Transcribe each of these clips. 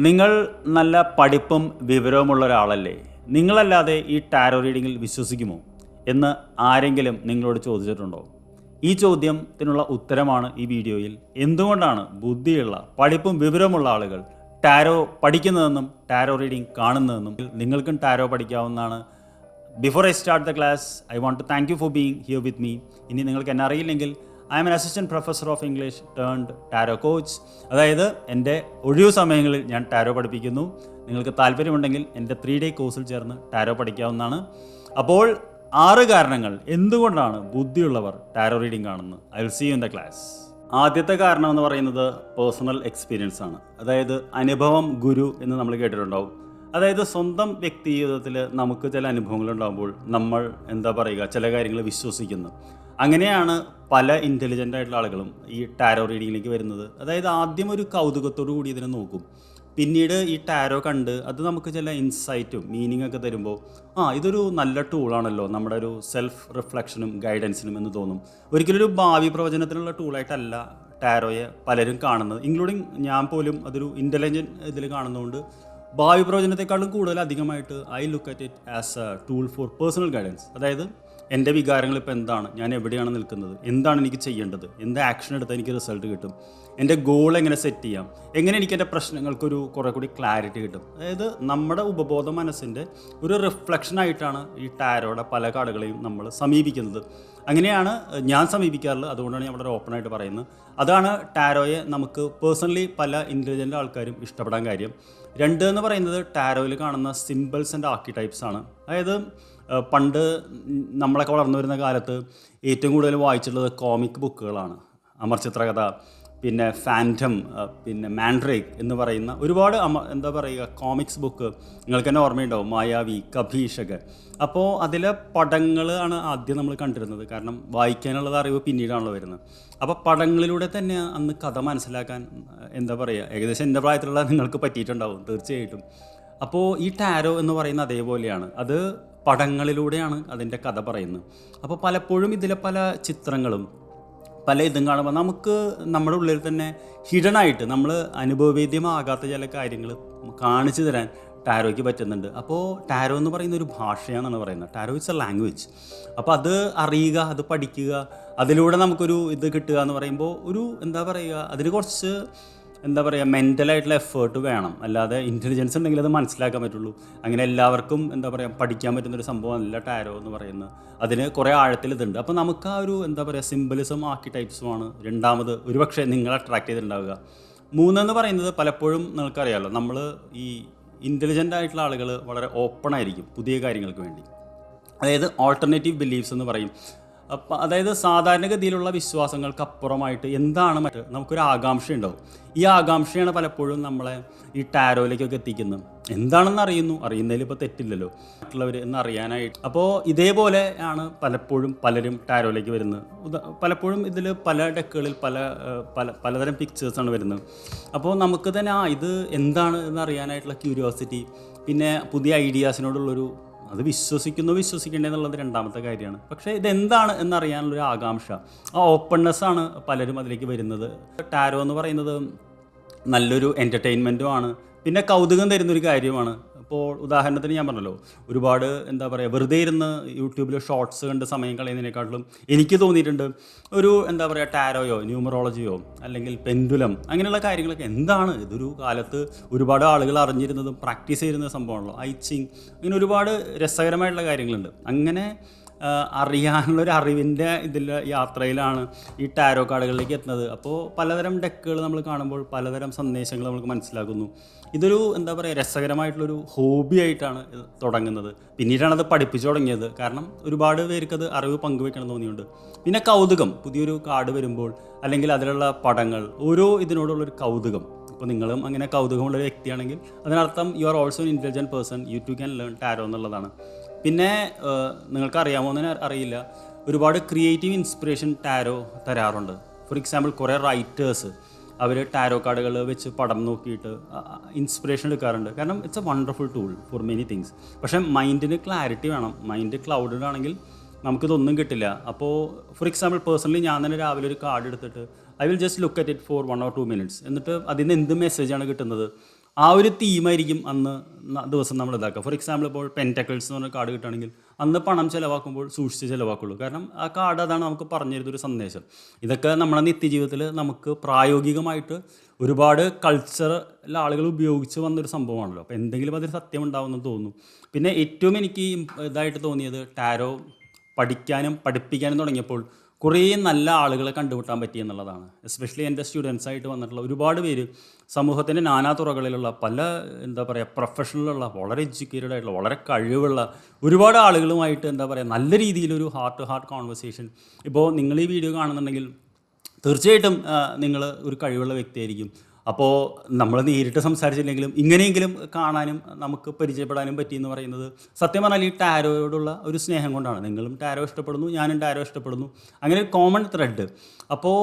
നിങ്ങൾ നല്ല പഠിപ്പും വിവരവുമുള്ള ഒരാളല്ലേ? നിങ്ങളല്ലാതെ ഈ ടാരോ റീഡിങ്ങിൽ വിശ്വസിക്കുമോ എന്ന് ആരെങ്കിലും നിങ്ങളോട് ചോദിച്ചിട്ടുണ്ടോ? ഈ ചോദ്യത്തിനുള്ള ഉത്തരമാണ് ഈ വീഡിയോയിൽ. എന്തുകൊണ്ടാണ് ബുദ്ധിയുള്ള പഠിപ്പും വിവരവുമുള്ള ആളുകൾ ടാരോ പഠിക്കുന്നതെന്നും ടാരോ റീഡിംഗ് കാണുന്നതെന്നും നിങ്ങൾക്കും ടാരോ പഠിക്കാവുന്നതാണ്. Before I start the class, I want to thank you for being here with me. ഇനി നിങ്ങൾക്ക് എന്നെ അറിയില്ലെങ്കിൽ, I am an assistant professor of English turned tarot coach. അതായത് എൻ്റെ ഒഴിവു സമയങ്ങളിൽ ഞാൻ ടാരോ പഠിപ്പിക്കുന്നു. നിങ്ങൾക്ക് താല്പര്യമുണ്ടെങ്കിൽ എൻ്റെ 3-day കോഴ്സിൽ ചേർന്ന് ടാരോ പഠിക്കാവുന്നതാണ്. അപ്പോൾ 6 കാരണങ്ങൾ എന്തുകൊണ്ടാണ് ബുദ്ധിയുള്ളവർ ടാരോ റീഡിംഗ് കാണുന്നത്. I will see you in the class. ആദ്യത്തെ കാരണം എന്ന് പറയുന്നത് പേഴ്സണൽ എക്സ്പീരിയൻസ് ആണ്. അതായത് അനുഭവം ഗുരു എന്ന് നമ്മൾ കേട്ടിട്ടുണ്ടാവും. അതായത് സ്വന്തം വ്യക്തി ജീവിതത്തിൽ നമുക്ക് ചില അനുഭവങ്ങൾ ഉണ്ടാകുമ്പോൾ നമ്മൾ ചില കാര്യങ്ങൾ വിശ്വസിക്കുന്നു. അങ്ങനെയാണ് പല ഇൻ്റലിജൻ്റ് ആയിട്ടുള്ള ആളുകളും ഈ ടാരോ റീഡിങ്ങിലേക്ക് വരുന്നത്. അതായത് ആദ്യം ഒരു കൗതുകത്തോടു കൂടി ഇതിനെ നോക്കും. പിന്നീട് ഈ ടാരോ കണ്ട് അത് നമുക്ക് ചില ഇൻസൈറ്റും മീനിങ് ഒക്കെ തരുമ്പോൾ ഇതൊരു നല്ല ടൂളാണല്ലോ നമ്മുടെ ഒരു സെൽഫ് റിഫ്ലക്ഷനും ഗൈഡൻസിനും എന്ന് തോന്നും. ഒരിക്കലും ഒരു ഭാവി പ്രവചനത്തിനുള്ള ടൂളായിട്ടല്ല ടാരോയെ പലരും കാണുന്നത്, ഇൻക്ലൂഡിങ് ഞാൻ പോലും. അതൊരു ഇൻ്റലിജൻറ്റ് ഇതിൽ കാണുന്നതുകൊണ്ട് ഭാവി പ്രവചനത്തെക്കാളും കൂടുതൽ അധികമായിട്ട് I look at it as A tool for personal guidance. അതായത് എൻ്റെ വികാരങ്ങൾ ഇപ്പോൾ എന്താണ്, ഞാൻ എവിടെയാണ് നിൽക്കുന്നത്, എന്താണ് എനിക്ക് ചെയ്യേണ്ടത്, എന്ത് ആക്ഷൻ എടുത്താൽ എനിക്ക് റിസൾട്ട് കിട്ടും, എൻ്റെ ഗോൾ എങ്ങനെ സെറ്റ് ചെയ്യാം, എങ്ങനെ എനിക്ക് എൻ്റെ പ്രശ്നങ്ങൾക്കൊരു കുറേ കൂടി ക്ലാരിറ്റി കിട്ടും. അതായത് നമ്മുടെ ഉപബോധ മനസ്സിൻ്റെ ഒരു റിഫ്ലക്ഷനായിട്ടാണ് ഈ ടാരോയുടെ പല കാർഡുകളെയും നമ്മൾ സമീപിക്കുന്നത്. അങ്ങനെയാണ് ഞാൻ സമീപിക്കാറുള്ളത്. അതുകൊണ്ടാണ് ഞാൻ വളരെ ഓപ്പണായിട്ട് പറയുന്നത്. അതാണ് ടാരോയെ നമുക്ക് പേഴ്സണലി പല ഇൻ്റലിജൻ്റ് ആൾക്കാരും ഇഷ്ടപ്പെടാൻ കാര്യം. 2 എന്ന് പറയുന്നത് ടാരോയിൽ കാണുന്ന സിമ്പിൾസ് ആൻഡ് ആർക്കിടൈപ്സ് ആണ്. അതായത് പണ്ട് നമ്മളൊക്കെ വളർന്നു വരുന്ന കാലത്ത് ഏറ്റവും കൂടുതൽ വായിച്ചിട്ടുള്ളത് കോമിക് ബുക്കുകളാണ്. അമർചിത്രകഥ, പിന്നെ ഫാൻറ്റം, പിന്നെ മാൻഡ്രേക്ക് എന്ന് പറയുന്ന ഒരുപാട് കോമിക്സ് ബുക്ക് നിങ്ങൾക്ക് തന്നെ ഓർമ്മയുണ്ടാവും. മായാവി, കഭീഷൊക്കെ. അപ്പോൾ അതിലെ പടങ്ങളാണ് ആദ്യം നമ്മൾ കണ്ടിരുന്നത്. കാരണം വായിക്കാനുള്ളത് അറിവ് പിന്നീടാണല്ലോ വരുന്നത്. അപ്പോൾ പടങ്ങളിലൂടെ തന്നെ അന്ന് കഥ മനസ്സിലാക്കാൻ ഏകദേശം എൻ്റെ പ്രായത്തിലുള്ള നിങ്ങൾക്ക് പറ്റിയിട്ടുണ്ടാവും തീർച്ചയായിട്ടും. അപ്പോൾ ഈ ടാരോ എന്ന് പറയുന്ന അതേപോലെയാണ്. അത് പടങ്ങളിലൂടെയാണ് അതിൻ്റെ കഥ പറയുന്നത്. അപ്പോൾ പലപ്പോഴും ഇതിലെ പല ചിത്രങ്ങളും പല ഇതും കാണുമ്പോൾ നമുക്ക് നമ്മുടെ ഉള്ളിൽ തന്നെ ഹിഡനായിട്ട് നമ്മൾ അനുഭവവേദ്യമാകാത്ത ചില കാര്യങ്ങൾ കാണിച്ചു തരാൻ ടാരോയ്ക്ക് പറ്റുന്നുണ്ട്. അപ്പോൾ ടാരോ എന്ന് പറയുന്ന ഒരു ഭാഷയാണെന്നാണ് പറയുന്നത്. Tarot it's A language. അപ്പോൾ അത് അറിയുക, അത് പഠിക്കുക, അതിലൂടെ നമുക്കൊരു ഇത് കിട്ടുക എന്ന് പറയുമ്പോൾ ഒരു അതിന് കുറച്ച് മെൻ്റലായിട്ടുള്ള എഫേർട്ട് വേണം. അല്ലാതെ ഇൻ്റലിജൻസ് ഉണ്ടെങ്കിൽ അത് മനസ്സിലാക്കാൻ പറ്റുള്ളൂ. അങ്ങനെ എല്ലാവർക്കും പഠിക്കാൻ പറ്റുന്നൊരു സംഭവമല്ല ടാരോ എന്ന് പറയുന്നത്. അതിന് കുറേ ആഴത്തിൽ ഇതുണ്ട്. അപ്പോൾ നമുക്ക് ആ ഒരു സിംബലിസം ആർക്കിടൈപ്സുമാണ് രണ്ടാമത് ഒരുപക്ഷെ നിങ്ങളെ അട്രാക്ട് ചെയ്തിട്ടുണ്ടാവുക. 3 എന്ന് പറയുന്നത് പലപ്പോഴും നിങ്ങൾക്കറിയാമല്ലോ, നമ്മൾ ഈ ഇൻ്റലിജൻ്റ് ആയിട്ടുള്ള ആളുകൾ വളരെ ഓപ്പൺ ആയിരിക്കും പുതിയ കാര്യങ്ങൾക്ക് വേണ്ടി. അതായത് ഓൾട്ടർനേറ്റീവ് ബിലീഫ്സ് എന്ന് പറയും. അതായത് സാധാരണഗതിയിലുള്ള വിശ്വാസങ്ങൾക്കപ്പുറമായിട്ട് എന്താണ് നമുക്കൊരു ആകാംക്ഷ ഉണ്ടാവും. ഈ ആകാംക്ഷയാണ് പലപ്പോഴും നമ്മളെ ഈ ടാരോയിലേക്കൊക്കെ എത്തിക്കുന്നത്. എന്താണെന്ന് അറിയുന്നതിൽ ഇപ്പോൾ തെറ്റില്ലല്ലോ മറ്റുള്ളവർ എന്ന് അറിയാനായിട്ട്. അപ്പോൾ ഇതേപോലെ ആണ് പലപ്പോഴും പലരും ടാരോയിലേക്ക് വരുന്നത്. പലപ്പോഴും ഇതിൽ പല ഡെക്കുകളിൽ പലതരം പിക്ചേഴ്സാണ് വരുന്നത്. അപ്പോൾ നമുക്ക് തന്നെ ഇത് എന്താണ് എന്നറിയാനായിട്ടുള്ള ക്യൂരിയോസിറ്റി, പിന്നെ പുതിയ ഐഡിയാസിനോടുള്ളൊരു അത് വിശ്വസിക്കേണ്ടതെന്നുള്ളത് രണ്ടാമത്തെ കാര്യമാണ്. പക്ഷേ ഇതെന്താണ് എന്നറിയാനുള്ളൊരു ആകാംക്ഷ, ആ ഓപ്പൺനെസ്സാണ് പലരും അതിലേക്ക് വരുന്നത്. ടാരോ എന്ന് പറയുന്നത് നല്ലൊരു എൻ്റർടൈൻമെൻറ്റുമാണ്, പിന്നെ കൗതുകം തരുന്നൊരു കാര്യമാണ്. ഇപ്പോൾ ഉദാഹരണത്തിന് ഞാൻ പറഞ്ഞല്ലോ, ഒരുപാട് വെറുതെ ഇരുന്ന് യൂട്യൂബിൽ ഷോർട്സ് കണ്ട് സമയം കളയുന്നതിനേക്കാട്ടിലും എനിക്ക് തോന്നിയിട്ടുണ്ട് ഒരു ടാരോയോ ന്യൂമറോളജിയോ അല്ലെങ്കിൽ പെൻഡുലം അങ്ങനെയുള്ള കാര്യങ്ങളൊക്കെ എന്താണ് ഇതൊരു കാലത്ത് ഒരുപാട് ആളുകൾ അറിഞ്ഞിരുന്നതും പ്രാക്ടീസ് ചെയ്യുന്ന സംഭവമാണല്ലോ. ഐച്ചിങ്, അങ്ങനെ ഒരുപാട് രസകരമായിട്ടുള്ള കാര്യങ്ങളുണ്ട്. അങ്ങനെ അറിയാനുള്ളൊരു അറിവിൻ്റെ യാത്രയിലാണ് ഈ ടാരോ കാർഡുകളിലേക്ക് എത്തുന്നത്. അപ്പോൾ പലതരം ഡെക്കുകൾ നമ്മൾ കാണുമ്പോൾ പലതരം സന്ദേശങ്ങൾ നമുക്ക് മനസ്സിലാക്കുന്നു. ഇതൊരു രസകരമായിട്ടുള്ളൊരു ഹോബി ആയിട്ടാണ് തുടങ്ങുന്നത്. പിന്നീടാണ് അത് പഠിപ്പിച്ചു തുടങ്ങിയത്. കാരണം ഒരുപാട് പേർക്ക് അത് അറിവ് പങ്കുവെക്കണം തോന്നിയുണ്ട്. പിന്നെ കൗതുകം, പുതിയൊരു കാർഡ് വരുമ്പോൾ അല്ലെങ്കിൽ അതിലുള്ള പടങ്ങൾ, ഓരോ ഇതിനോടുള്ളൊരു കൗതുകം. ഇപ്പോൾ നിങ്ങളും അങ്ങനെ കൗതുകമുള്ളൊരു വ്യക്തിയാണെങ്കിൽ അതിനർത്ഥം you are also an intelligent person, you too can learn tarot എന്നുള്ളതാണ്. പിന്നെ നിങ്ങൾക്കറിയാമോ എന്ന് അറിയില്ല, ഒരുപാട് ക്രിയേറ്റീവ് ഇൻസ്പിറേഷൻ ടാരോ തരാറുണ്ട്. ഫോർ എക്സാമ്പിൾ കുറേ റൈറ്റേഴ്സ് അവർ ടാരോ കാർഡുകൾ വെച്ച് പടം നോക്കിയിട്ട് ഇൻസ്പിറേഷൻ എടുക്കാറുണ്ട്. കാരണം it's a wonderful tool for many things. പക്ഷേ മൈൻഡിന് ക്ലാരിറ്റി വേണം. മൈൻഡ് ക്ലൗഡഡ് ആണെങ്കിൽ നമുക്കിതൊന്നും കിട്ടില്ല. അപ്പോൾ ഫോർ എക്സാമ്പിൾ പേഴ്സണലി ഞാൻ തന്നെ രാവിലെ ഒരു കാർഡ് എടുത്തിട്ട് I will just look at it for 1 or 2 minutes. എന്നിട്ട് അതിൽ നിന്ന് എന്ത് മെസ്സേജാണ് കിട്ടുന്നത്, ആ ഒരു തീമായിരിക്കും അന്ന് ദിവസം നമ്മൾ ഇതാക്കുക. ഫോർ എക്സാമ്പിൾ ഇപ്പോൾ പെൻറ്റക്കിൾസ് എന്ന് പറഞ്ഞ കാർഡ് കിട്ടുകയാണെങ്കിൽ അന്ന് പണം ചിലവാക്കുമ്പോൾ സൂക്ഷിച്ച് ചിലവാക്കുള്ളൂ. കാരണം ആ കാർഡ് അതാണ് നമുക്ക് പറഞ്ഞു തരുന്നൊരു സന്ദേശം. ഇതൊക്കെ നമ്മുടെ നിത്യജീവിതത്തിൽ നമുക്ക് പ്രായോഗികമായിട്ട് ഒരുപാട് കൾച്ചറിൽ ആളുകൾ ഉപയോഗിച്ച് വന്നൊരു സംഭവമാണല്ലോ. അപ്പോൾ എന്തെങ്കിലും അതിൽ സത്യം ഉണ്ടാവുമെന്ന് തോന്നുന്നു. പിന്നെ ഏറ്റവും എനിക്ക് ഇതായിട്ട് തോന്നിയത് ടാരോ പഠിക്കാനും പഠിപ്പിക്കാനും തുടങ്ങിയപ്പോൾ കുറേ നല്ല ആളുകളെ കണ്ടുമുട്ടാൻ പറ്റി എന്നുള്ളതാണ്. എസ്പെഷ്യലി എൻ്റെ സ്റ്റുഡൻസായിട്ട് വന്നിട്ടുള്ള ഒരുപാട് പേര് സമൂഹത്തിൻ്റെ നാനാ തുറകളിലുള്ള പല എന്താ പറയുക പ്രൊഫഷണലുള്ള വളരെ എഡ്യൂക്കേറ്റഡ് ആയിട്ടുള്ള വളരെ കഴിവുള്ള ഒരുപാട് ആളുകളുമായിട്ട് എന്താ പറയുക നല്ല രീതിയിലൊരു ഹാർട്ട് ടു ഹാർട്ട് കോൺവെർസേഷൻ. ഇപ്പോൾ നിങ്ങൾ ഈ വീഡിയോ കാണുന്നുണ്ടെങ്കിൽ തീർച്ചയായിട്ടും നിങ്ങൾ ഒരു കഴിവുള്ള വ്യക്തിയായിരിക്കും. അപ്പോൾ നമ്മൾ നേരിട്ട് സംസാരിച്ചില്ലെങ്കിലും ഇങ്ങനെയെങ്കിലും കാണാനും നമുക്ക് പരിചയപ്പെടാനും പറ്റിയെന്ന് പറയുന്നത് സത്യം പറഞ്ഞാൽ ഈ ടാരോയോടുള്ള ഒരു സ്നേഹം കൊണ്ടാണ്. നിങ്ങളും ടാരോ ഇഷ്ടപ്പെടുന്നു, ഞാനും ടാരോ ഇഷ്ടപ്പെടുന്നു, അങ്ങനെ ഒരു കോമൺ ത്രെഡ്. അപ്പോൾ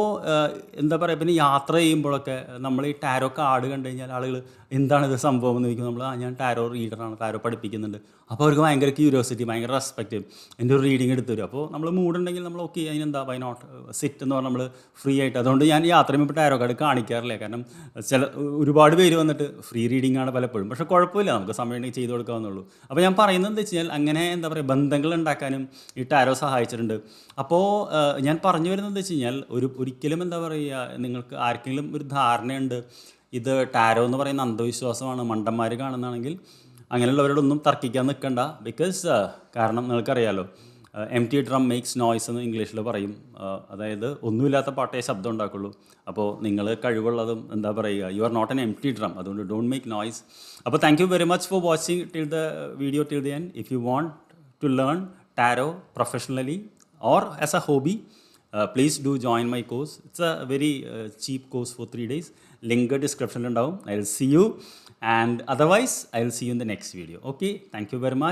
എന്താ പറയുക, പിന്നെ യാത്ര ചെയ്യുമ്പോഴൊക്കെ നമ്മൾ ഈ ടാരോ കാർഡ് കണ്ടു കഴിഞ്ഞാൽ ആളുകൾ എന്താണിത് സംഭവം എന്ന് ചോദിക്കും. നമ്മൾ ഞാൻ ടാരോ റീഡറാണ്, ടാരോ പഠിപ്പിക്കുന്നുണ്ട്. അപ്പോൾ അവർക്ക് ഭയങ്കര ക്യൂരിയോസിറ്റി, ഭയങ്കര റെസ്പെക്റ്റ്, എൻ്റെ ഒരു റീഡിങ് എടുത്തു തരും. അപ്പോൾ നമ്മൾ മൂടുണ്ടെങ്കിൽ നമ്മൾ ഓക്കെ അതിനെന്താ വൈ നോട്ട് സിറ്റ് എന്ന് പറഞ്ഞാൽ നമ്മൾ ഫ്രീ ആയിട്ട്. അതുകൊണ്ട് ഞാൻ യാത്ര ചെയ്യുമ്പോൾ ടാരോ കാർഡ് കാണിക്കാറില്ല. കാരണം ഒരുപാട് പേര് വന്നിട്ട് ഫ്രീ റീഡിംഗ് ആണ് പലപ്പോഴും, പക്ഷേ കുഴപ്പമില്ല, നമുക്ക് സമയം ഉണ്ടെങ്കിൽ ചെയ്ത് കൊടുക്കാവുന്നുള്ളൂ. അപ്പോൾ ഞാൻ പറയുന്നത് എന്താ വെച്ച് കഴിഞ്ഞാൽ അങ്ങനെ എന്താ പറയുക ബന്ധങ്ങൾ ഉണ്ടാക്കാനും ഈ ടാരോ സഹായിച്ചിട്ടുണ്ട്. അപ്പോൾ ഞാൻ പറഞ്ഞു വരുന്നത് എന്താ വെച്ച് കഴിഞ്ഞാൽ ഒരിക്കലും എന്താ പറയുക, നിങ്ങൾക്ക് ആർക്കെങ്കിലും ഒരു ധാരണയുണ്ട് ഇത് ടാരോ എന്ന് പറയുന്ന അന്ധവിശ്വാസമാണ്, മണ്ടന്മാർ കാണുന്നതാണെങ്കിൽ അങ്ങനെയുള്ളവരോടൊന്നും തർക്കിക്കാൻ നിൽക്കണ്ട. ബിക്കോസ് കാരണം നിങ്ങൾക്കറിയാലോ M T drum makes noise എന്ന് ഇംഗ്ലീഷിൽ പറയും. അതായത് ഒന്നുമില്ലാത്ത പാട്ടേ ശബ്ദം ഉണ്ടാക്കുള്ളൂ. അപ്പോൾ നിങ്ങൾ കഴിവുള്ളതും എന്താ പറയുക, you are not an empty drum, അതുകൊണ്ട് ഡോണ്ട് മേക്ക് നോയ്സ്. അപ്പോൾ thank you very much for watching till the video till the end. If you want to learn tarot professionally or as a hobby, please do join my course. It's a very cheap course for 3 days. Link description ഉണ്ടാവും. I'll see you, and otherwise I'll see you in the next video. Okay, thank you very much.